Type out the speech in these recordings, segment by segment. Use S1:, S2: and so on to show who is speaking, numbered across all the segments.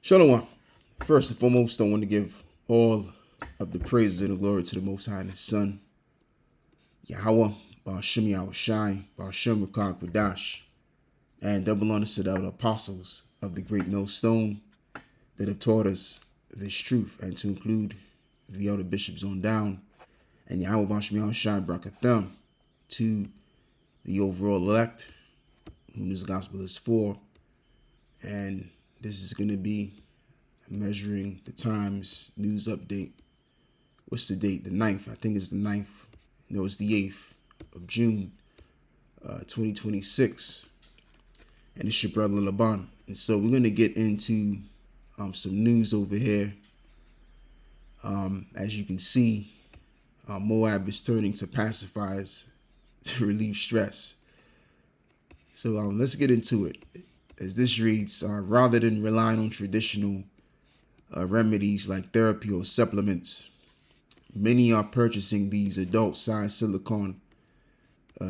S1: Shalom. First and foremost, I want to give all of the praises and the glory to the Most High and His Son, Yahweh, Ba'ashem Yahushai, Ba'ashem Rakah Quadash, and double honors to the apostles of the great millstone that have taught us this truth, and to include the elder bishops on down, and Yahweh Ba'ashem Yahushai Brakatham to the overall elect, whom this gospel is for. And this is going to be measuring the times news update. What's the date? The 9th. I think it's the 9th. No, it's the 8th of June, 2026. And it's your brother Laban. And so we're going to get into some news over here. As you can see, Moab is turning to pacifiers to relieve stress. So let's get into it. As this reads, rather than relying on traditional remedies like therapy or supplements, many are purchasing these adult-sized silicone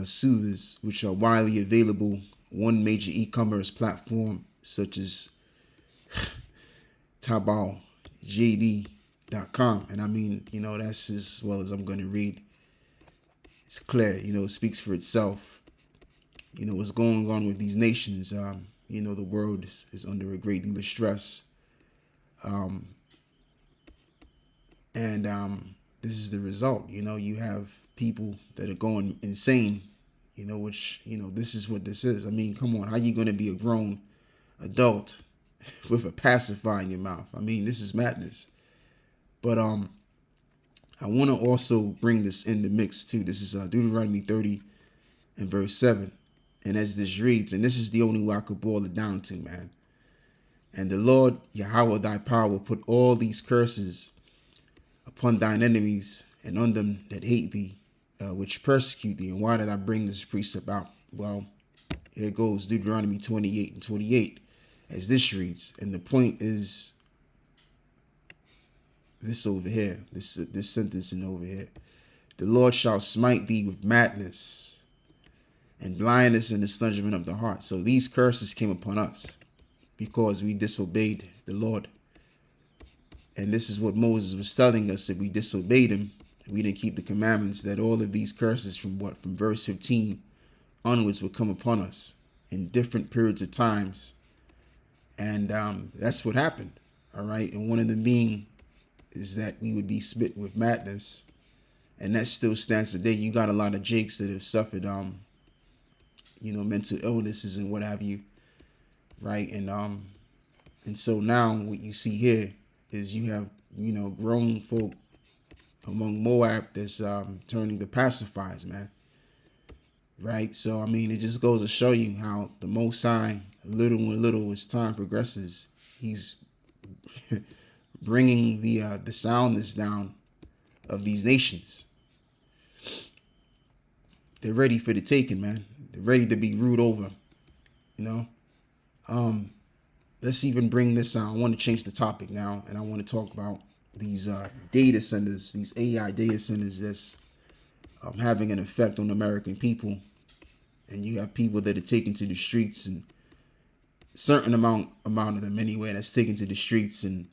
S1: soothers, which are widely available on major e-commerce platform such as Taobao, JD.com. And I mean, that's as well as I'm going to read. It's clear, it speaks for itself. What's going on with these nations. The world is under a great deal of stress. This is the result. You have people that are going insane, which, this is what this is. I mean, come on, how you going to be a grown adult with a pacifier in your mouth? I mean, this is madness. But I want to also bring this in the mix too. This is Deuteronomy 30 and verse 7. And as this reads, and this is the only way I could boil it down to, man. And the Lord Yahweh thy power will put all these curses upon thine enemies and on them that hate thee, which persecute thee. And why did I bring this precept out? Well, here goes Deuteronomy 28 and 28, as this reads. And the point is this over here, this sentence in over here. The Lord shall smite thee with madness and blindness and estrangement of the heart. So these curses came upon us because we disobeyed the Lord. And this is what Moses was telling us. If we disobeyed him, we didn't keep the commandments, that all of these curses from verse 15 onwards would come upon us in different periods of times. And that's what happened. All right. And one of them being is that we would be smitten with madness. And that still stands today. You got a lot of Jakes that have suffered mental illnesses and what have you, right? And so now what you see here is you have, grown folk among Moab that's turning to pacifiers, man, right? So, I mean, it just goes to show you how the Most High, little and little as time progresses, he's bringing the soundness down of these nations. They're ready for the taking, man. They're ready to be ruled over, Let's even bring this out. I want to change the topic now, and I want to talk about these data centers, these AI data centers that's having an effect on American people. And you have people that are taken to the streets, and a certain amount of them anyway, that's taken to the streets and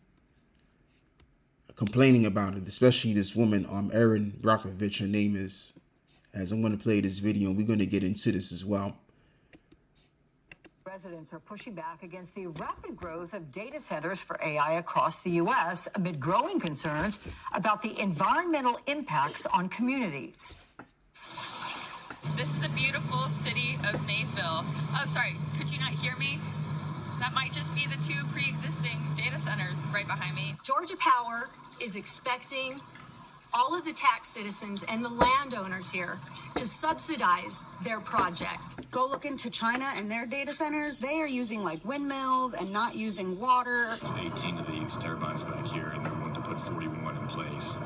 S1: complaining about it, especially this woman, Erin Brockovich, her name is, as I'm going to play this video, and we're going to get into this as well.
S2: Residents are pushing back against the rapid growth of data centers for AI across the U.S. amid growing concerns about the environmental impacts on communities.
S3: This is the beautiful city of Maysville. Oh, sorry, could you not hear me? That might just be the two pre-existing data centers right behind me.
S4: Georgia Power is expecting all of the tax citizens and the landowners here to subsidize their project.
S5: Go look into China and their data centers. They are using like windmills and not using water.
S6: 18 of these turbines back here, and they're wanting to put 41 in place.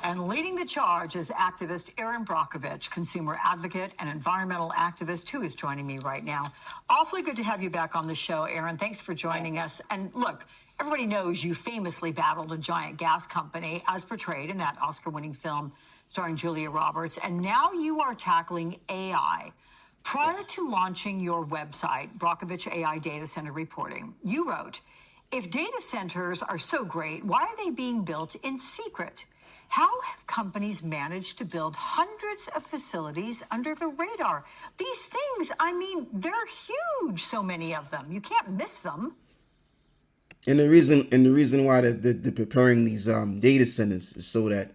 S2: And leading the charge is activist Erin Brockovich, consumer advocate and environmental activist, who is joining me right now. Awfully good to have you back on the show, Erin. Thanks for joining us. And look, everybody knows you famously battled a giant gas company, as portrayed in that Oscar-winning film starring Julia Roberts. And now you are tackling AI. Prior to launching your website, Brockovich AI Data Center Reporting, you wrote, if data centers are so great, why are they being built in secret? How have companies managed to build hundreds of facilities under the radar? These things, I mean, they're huge, so many of them. You can't miss them.
S1: And the reason why they're preparing these data centers is so that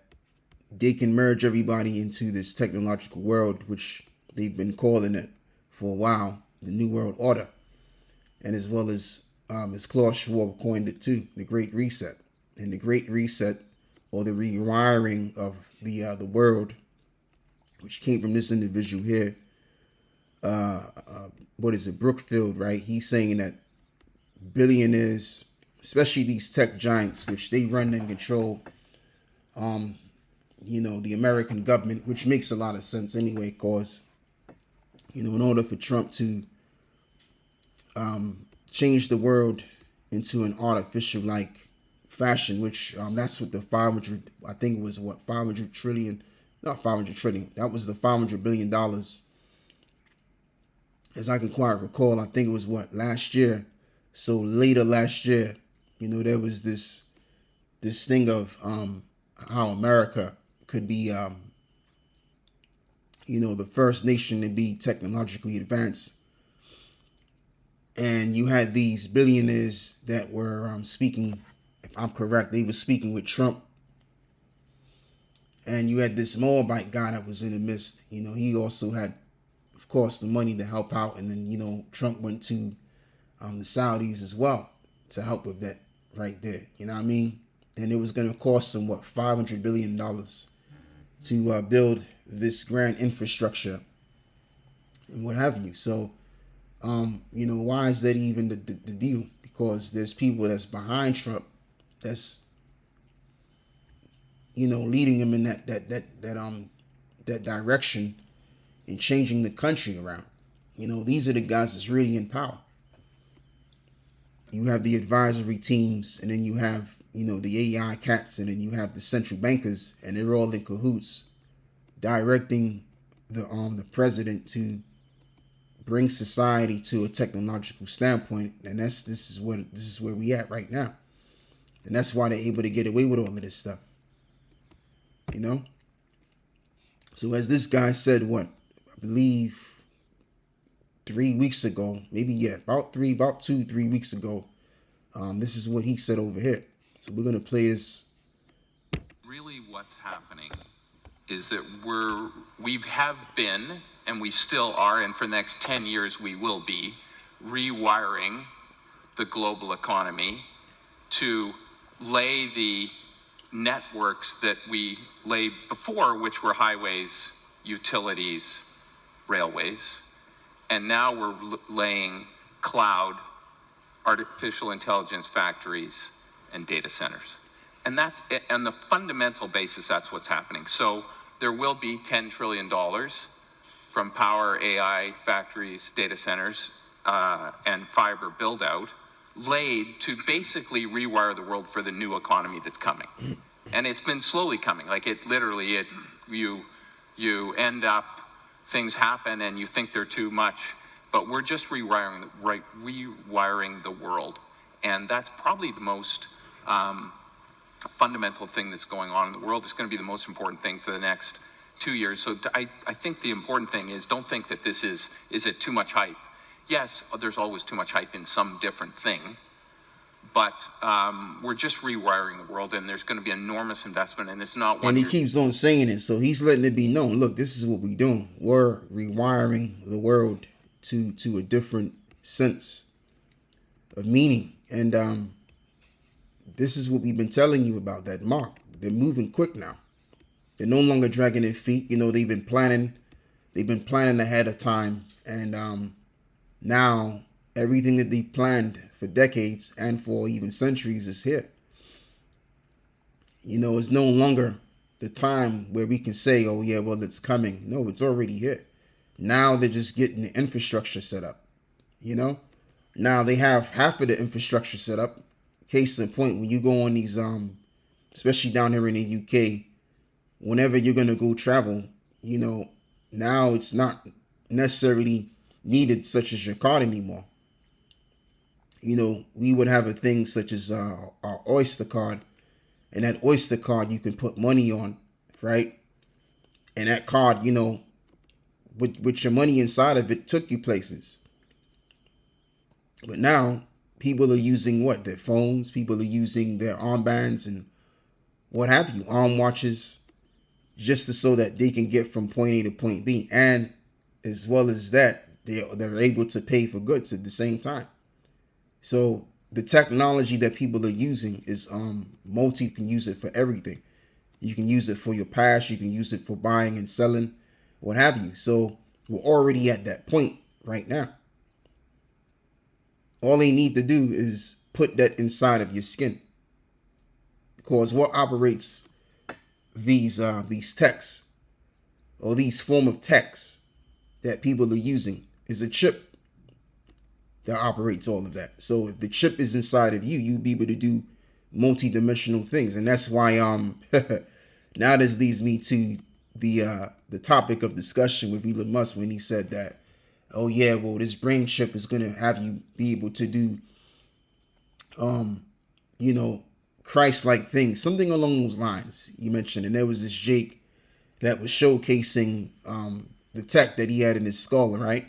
S1: they can merge everybody into this technological world, which they've been calling it for a while, the New World Order, and as well as Klaus Schwab coined it too, the Great Reset. And the Great Reset, or the rewiring of the world, which came from this individual here. What is it, Brookfield, right? He's saying that billionaires, especially these tech giants, which they run and control, the American government, which makes a lot of sense anyway, because, in order for Trump to change the world into an artificial like fashion, which that's what the 500, I think it was 500 trillion, not 500 trillion, that was the $500 billion, as I can quite recall. I think it was last year. So later last year, there was this thing of how America could be the first nation to be technologically advanced. And you had these billionaires that were speaking, if I'm correct, they were speaking with Trump. And you had this Moabite guy that was in the midst. He also had, of course, the money to help out. And then, Trump went to the Saudis as well to help with that right there. You know what I mean? And it was going to cost them, $500 billion to build this grand infrastructure and what have you. So, why is that even the deal? Because there's people that's behind Trump that's, leading him in that direction and changing the country around. These are the guys that's really in power. You have the advisory teams, and then you have, the AI cats, and then you have the central bankers, and they're all in cahoots, directing the president to bring society to a technological standpoint. And this is where we at right now. And that's why they're able to get away with all of this stuff. So as this guy said, I believe 3 weeks ago, about 2-3 weeks ago, this is what he said over here. So we're going to play this.
S7: Really what's happening is that we have been, and we still are, and for the next 10 years we will be, rewiring the global economy to lay the networks that we laid before, which were highways, utilities, railways. And now we're laying cloud, artificial intelligence factories, and data centers. And on the fundamental basis, that's what's happening. So there will be $10 trillion from power, AI, factories, data centers, and fiber build out laid to basically rewire the world for the new economy that's coming. And it's been slowly coming. Like you end up, things happen and you think they're too much, but we're just rewiring the world. And that's probably the most fundamental thing that's going on in the world. It's going to be the most important thing for the next 2 years. So I think the important thing is, don't think that this is it too much hype? Yes, there's always too much hype in some different thing, but we're just rewiring the world, and there's going to be enormous investment, and it's not one.
S1: And he keeps on saying it, so he's letting it be known. Look, this is what we're doing. We're rewiring the world to a different sense of meaning, and this is what we've been telling you about. That mark. They're moving quick now. They're no longer dragging their feet. They've been planning. They've been planning ahead of time, and now everything that they planned for decades and for even centuries is here. It's no longer the time where we can say, oh yeah, well, it's coming. No, it's already here. Now they're just getting the infrastructure set up. Now they have half of the infrastructure set up. Case in point, when you go on these, especially down here in the UK, whenever you're going to go travel, now it's not necessarily needed such as your card anymore. You know, we would have a thing such as our Oyster card, and that Oyster card you can put money on, right? And that card, you know, with your money inside of it, took you places. But now people are using what? Their phones. People are using their armbands and what have you, arm watches, just so that they can get from point A to point B. And as well as that, they're able to pay for goods at the same time. So the technology that people are using is multi. You can use it for everything. You can use it for your past. You can use it for buying and selling, what have you. So we're already at that point right now. All they need to do is put that inside of your skin. Because what operates these techs, or these form of techs that people are using, is a chip that operates all of that. So if the chip is inside of you, you'll be able to do multi-dimensional things. And that's why now this leads me to the topic of discussion with Elon Musk, when he said that, oh yeah, well, this brain chip is gonna have you be able to do you know, Christ-like things, something along those lines you mentioned. And there was this Jake that was showcasing the tech that he had in his skull, right?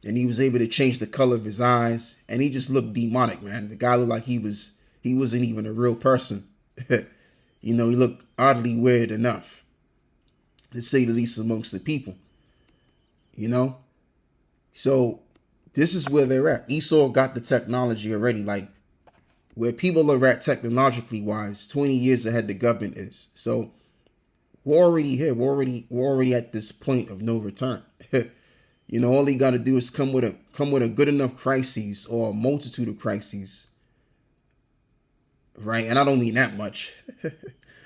S1: And he was able to change the color of his eyes, and he just looked demonic, man. The guy looked like he wasn't even a real person. You know, he looked oddly weird enough, to say the least, amongst the people. You know? So this is where they're at. Esau got the technology already, like where people are at technologically wise, 20 years ahead the government is. So we're already here. We're already at this point of no return. You know, all he got to do is come with a good enough crises, or a multitude of crises, right? And I don't mean that much.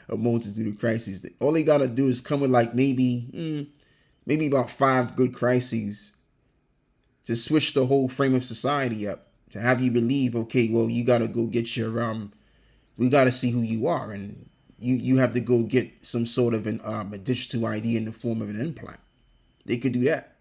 S1: A multitude of crises. All he got to do is come with like maybe about 5 good crises to switch the whole frame of society up, to have you believe, okay, well, you got to go get your we got to see who you are, and you have to go get some sort of a digital ID in the form of an implant. They could do that.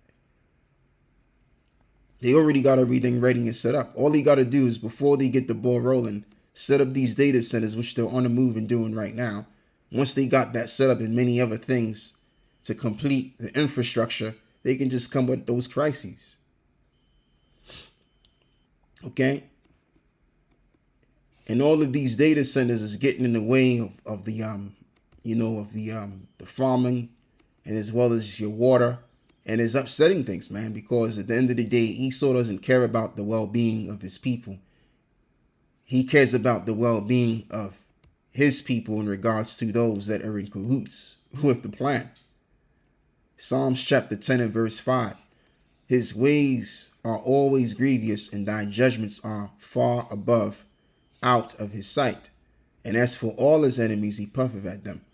S1: They already got everything ready and set up. All they got to do is, before they get the ball rolling, set up these data centers, which they're on the move and doing right now. Once they got that set up and many other things to complete the infrastructure, they can just come with those crises. Okay? And all of these data centers is getting in the way of the farming, and as well as your water. And it's upsetting things, man, because at the end of the day, Esau doesn't care about the well-being of his people. He cares about the well-being of his people in regards to those that are in cahoots with the plan. Psalms chapter 10 and verse 5. His ways are always grievous, and thy judgments are far above, out of his sight. And as for all his enemies, he puffeth at them.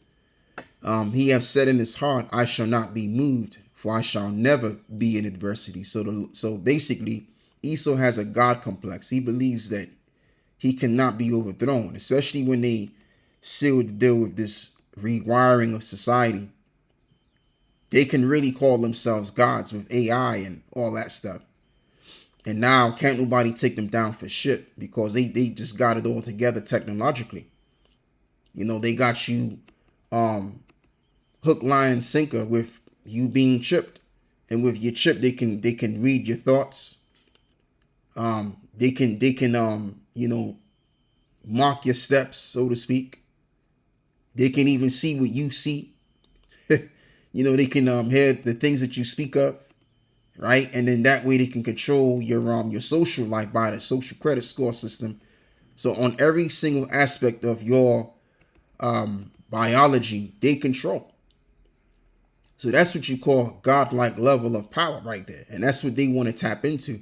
S1: He hath said in his heart, I shall not be moved, for I shall never be in adversity. So basically, Esau has a God complex. He believes that he cannot be overthrown, especially when they sealed the deal with this rewiring of society. They can really call themselves gods with AI and all that stuff. And now can't nobody take them down for shit, because they just got it all together technologically. You know, they got you hook, line, and sinker with you being chipped. And with your chip, they can read your thoughts. They can mark your steps, so to speak. They can even see what you see. You know, they can hear the things that you speak of, right? And then that way they can control your social life by the social credit score system. So on every single aspect of your biology, they control. So that's what you call godlike level of power right there. And that's what they want to tap into,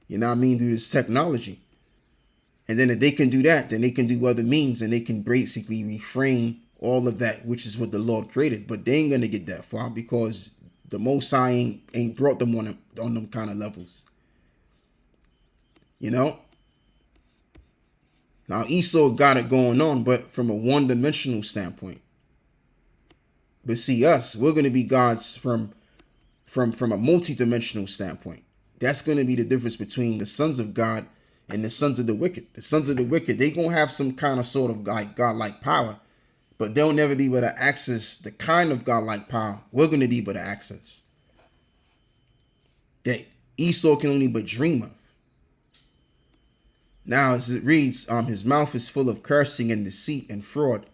S1: you know what I mean, through this technology. And then if they can do that, then they can do other means, and they can basically reframe all of that, which is what the Lord created. But they ain't going to get that far, because the Most High ain't brought them on them kind of levels. You know? Now, Esau got it going on, but from a one-dimensional standpoint. But see, us, we're going to be gods from a multi-dimensional standpoint. That's going to be the difference between the sons of God and the sons of the wicked. The sons of the wicked, they going to have some kind of sort of like godlike power, but they'll never be able to access the kind of godlike power we're going to be able to access, that Esau can only but dream of. Now, as it reads, his mouth is full of cursing and deceit and fraud.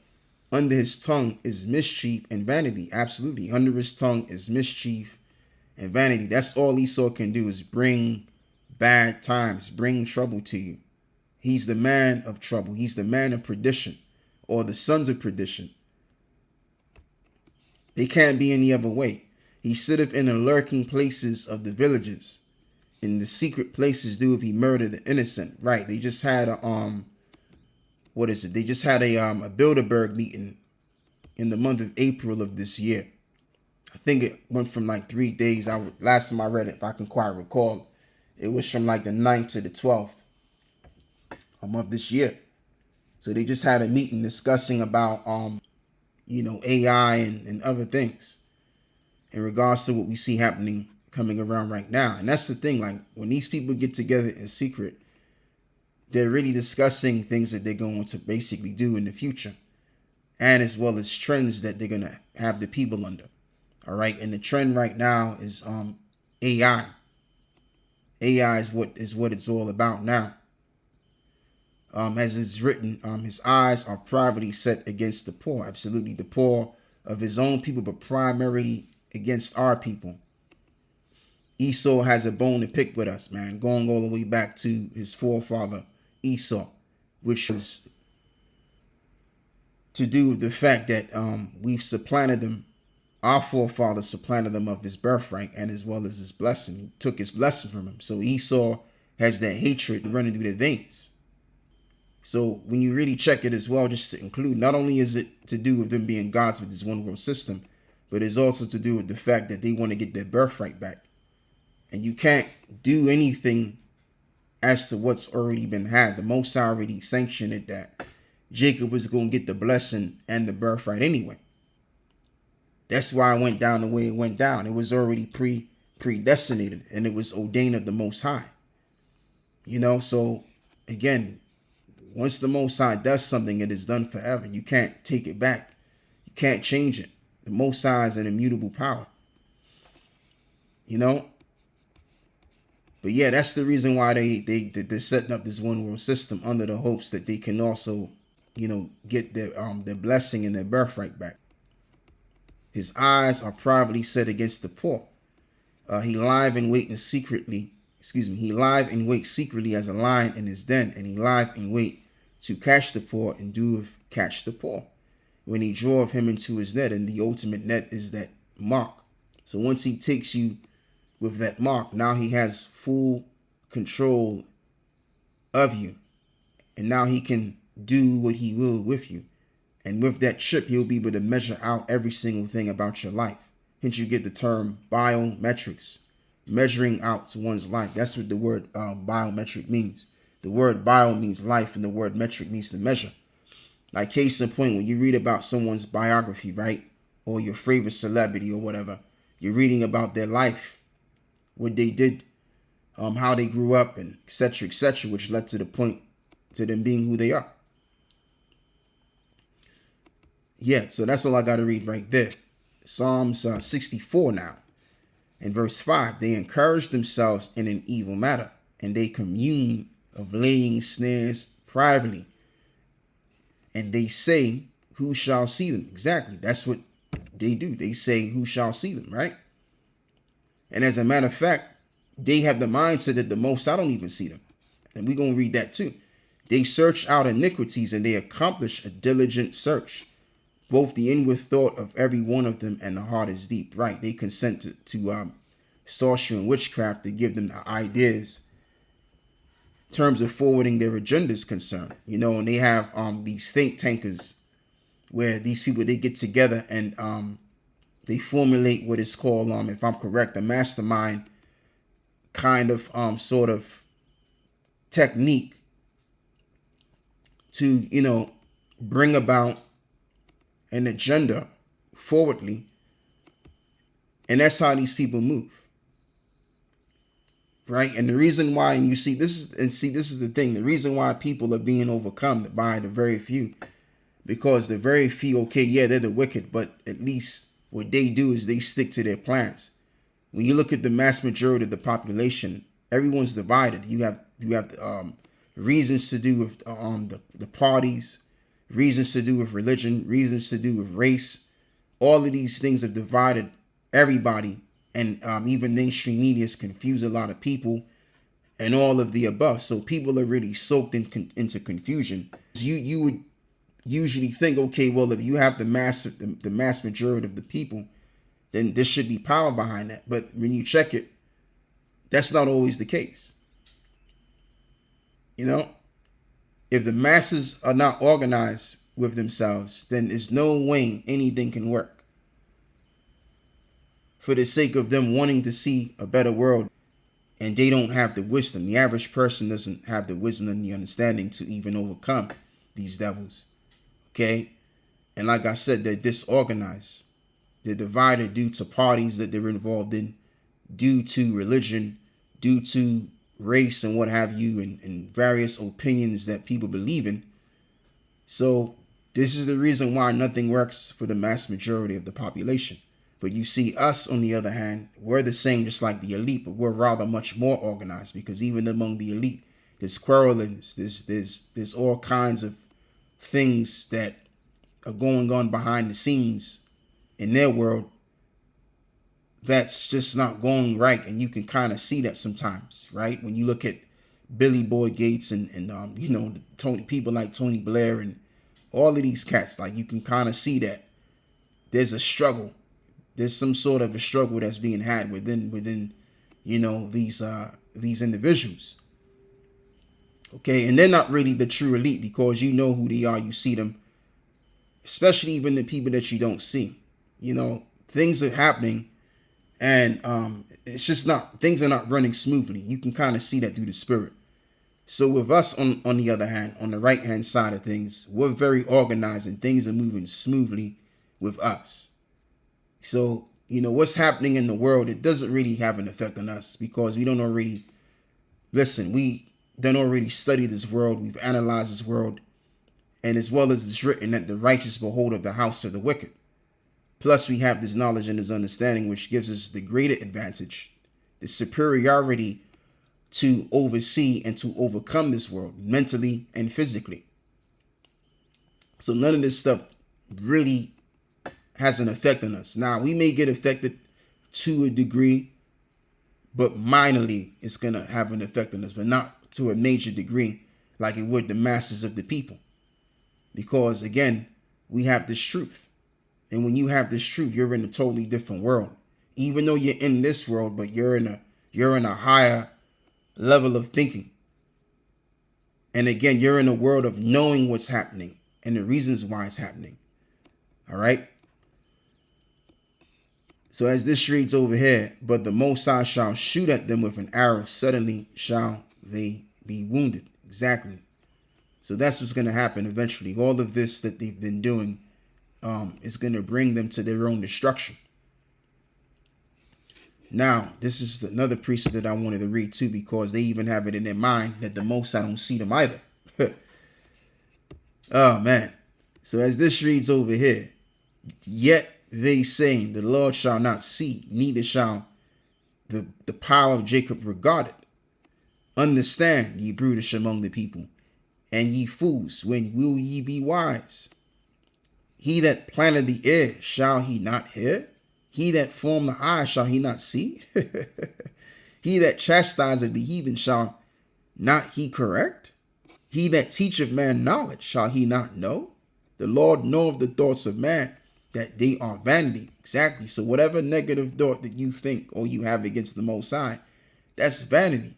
S1: Under his tongue is mischief and vanity. Absolutely. Under his tongue is mischief and vanity. That's all Esau can do, is bring bad times, bring trouble to you. He's the man of trouble. He's the man of perdition, or the sons of perdition. They can't be any other way. He sitteth in the lurking places of the villages. In the secret places doeth he murder the innocent. Right. They just had a what is it? They just had a Bilderberg meeting in the month of April of this year. I think it went from like 3 days. Last time I read it, if I can quite recall, it was from like the 9th to the 12th of this year. So they just had a meeting discussing about AI and other things in regards to what we see happening, coming around right now. And that's the thing, like when these people get together in secret, they're really discussing things that they're going to basically do in the future, and as well as trends that they're going to have the people under. All right. And the trend right now is AI. AI is what it's all about now. As it's written, his eyes are privately set against the poor. Absolutely. The poor of his own people, but primarily against our people. Esau has a bone to pick with us, man, going all the way back to his forefather Esau, which was to do with the fact that we've supplanted them. Our forefather supplanted them of his birthright and as well as his blessing. He took his blessing from him. So Esau has that hatred running through their veins. So when you really check it as well, just to include, not only is it to do with them being gods with this one world system, but it's also to do with the fact that they want to get their birthright back. And you can't do anything as to what's already been had. The Most High already sanctioned it that Jacob was going to get the blessing and the birthright anyway. That's why it went down the way it went down. It was already predestinated, and it was ordained of the Most High. So again, once the Most High does something, it is done forever. You can't take it back. You can't change it. The Most High is an immutable power. But yeah, that's the reason why they're setting up this one world system, under the hopes that they can also, get their blessing and their birthright back. His eyes are privately set against the poor. He lie in wait secretly as a lion in his den, and he lie in wait to catch the poor, and doeth catch the poor. When he draweth him into his net, and the ultimate net is that mark. So once he takes you with that mark, now he has full control of you. And now he can do what he will with you. And with that chip, he'll be able to measure out every single thing about your life. Hence you get the term biometrics, measuring out one's life. That's what the word biometric means. The word bio means life, and the word metric means to measure. Like case in point, when you read about someone's biography, right? Or your favorite celebrity or whatever, you're reading about their life, what they did, how they grew up, and etc., which led to the point to them being who they are. Yeah, so that's all I got to read right there. Psalms 64 now. In verse 5, they encourage themselves in an evil matter, and they commune of laying snares privately. And they say, who shall see them? Exactly, that's what they do. They say, who shall see them, right? And as a matter of fact, they have the mindset that the Most I don't even see them. And we're going to read that too. They search out iniquities, and they accomplish a diligent search. Both the inward thought of every one of them and the heart is deep. Right. They consent to sorcery and witchcraft to give them the ideas in terms of forwarding their agendas concerned. And they have these think tankers where these people, they get together and they formulate what is called, if I'm correct, a mastermind kind of sort of technique to, bring about an agenda forwardly. And that's how these people move. right? And the reason why, and this is the thing, the reason why people are being overcome by the very few, because the very few, okay, yeah, they're the wicked, but at least what they do is they stick to their plans. When you look at the mass majority of the population, everyone's divided. You have reasons to do with the parties, reasons to do with religion, reasons to do with race. All of these things have divided everybody, and even mainstream media has confused a lot of people, and all of the above. So people are really soaked into confusion. You would usually think, okay, well, if you have the mass majority of the people, then there should be power behind that. But when you check it, that's not always the case. You know, if the masses are not organized with themselves, then there's no way anything can work. For the sake of them wanting to see a better world, and they don't have the wisdom. The average person doesn't have the wisdom and the understanding to even overcome these devils. Okay? And like I said, they're disorganized. They're divided due to parties that they're involved in, due to religion, due to race and what have you, and various opinions that people believe in. So this is the reason why nothing works for the mass majority of the population. But you see us, on the other hand, we're the same just like the elite, but we're rather much more organized, because even among the elite, there's quarrelings, there's all kinds of things that are going on behind the scenes in their world that's just not going right. And you can kind of see that sometimes, right? When you look at Billy Boy Gates and people like Tony Blair and all of these cats, like, you can kind of see that there's a struggle. There's some sort of a struggle that's being had within these individuals. Okay, and they're not really the true elite, because you know who they are. You see them, especially even the people that you don't see. You know, things are happening, and things are not running smoothly. You can kind of see that through the spirit. So with us, on the other hand, on the right hand side of things, we're very organized and things are moving smoothly with us. So, what's happening in the world, it doesn't really have an effect on us, because we don't already study this world. We've analyzed this world. And as well as it's written that the righteous behold of the house of the wicked. Plus, we have this knowledge and this understanding, which gives us the greater advantage, the superiority to oversee and to overcome this world mentally and physically. So none of this stuff really has an effect on us. Now, we may get affected to a degree, but minorly it's going to have an effect on us, but not to a major degree like it would the masses of the people. Because, again, we have this truth. And when you have this truth, you're in a totally different world. Even though you're in this world, but you're in a higher level of thinking. And again, you're in a world of knowing what's happening and the reasons why it's happening. All right? So as this reads over here, but the Most High shall shoot at them with an arrow, suddenly shall they be wounded. Exactly. So that's what's going to happen eventually. All of this that they've been doing is going to bring them to their own destruction. Now, this is another precept that I wanted to read too, because they even have it in their mind that the Most High don't see them either. Oh, man. So as this reads over here, yet they saying, the Lord shall not see, neither shall the power of Jacob regard it. Understand, ye brutish among the people, and ye fools, when will ye be wise? He that planted the ear, shall he not hear? He that formed the eye, shall he not see? He that chastiseth the heathen, shall not he correct? He that teacheth man knowledge, shall he not know? The Lord knoweth the thoughts of man, that they are vanity. Exactly. So whatever negative thought that you think or you have against the Most High, that's vanity.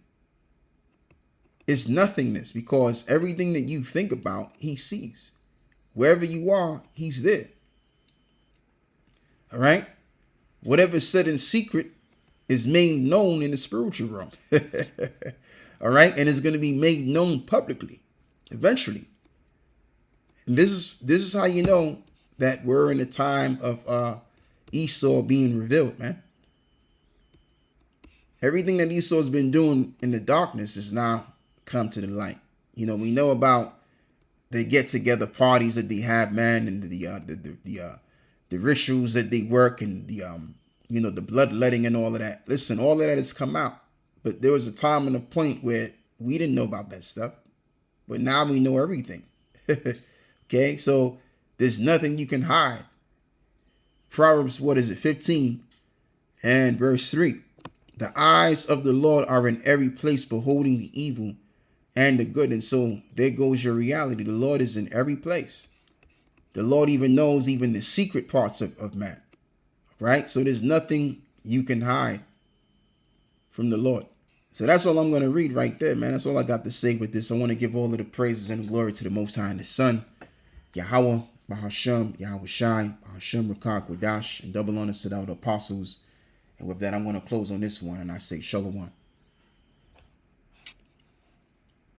S1: It's nothingness, because everything that you think about, he sees. Wherever you are, he's there. All right? Whatever's said in secret is made known in the spiritual realm. All right? And it's going to be made known publicly eventually. And this is how you know that we're in a time of Esau being revealed, man. Everything that Esau's been doing in the darkness is now come to the light. You know, we know about the get together parties that they have, man, and the rituals that they work, and the bloodletting and all of that. Listen, all of that has come out. But there was a time and a point where we didn't know about that stuff. But now we know everything. Okay, so there's nothing you can hide. Proverbs, 15 and verse 3. The eyes of the Lord are in every place, beholding the evil and the good. And so there goes your reality. The Lord is in every place. The Lord even knows even the secret parts of man. Right? So there's nothing you can hide from the Lord. So that's all I'm going to read right there, man. That's all I got to say with this. I want to give all of the praises and glory to the Most High and the Son, Yahweh, Bahasham, Yahweh Shai, Bahasham, Rakak, Wadash, and double honors to the apostles. And with that, I'm going to close on this one, and I say Shalom.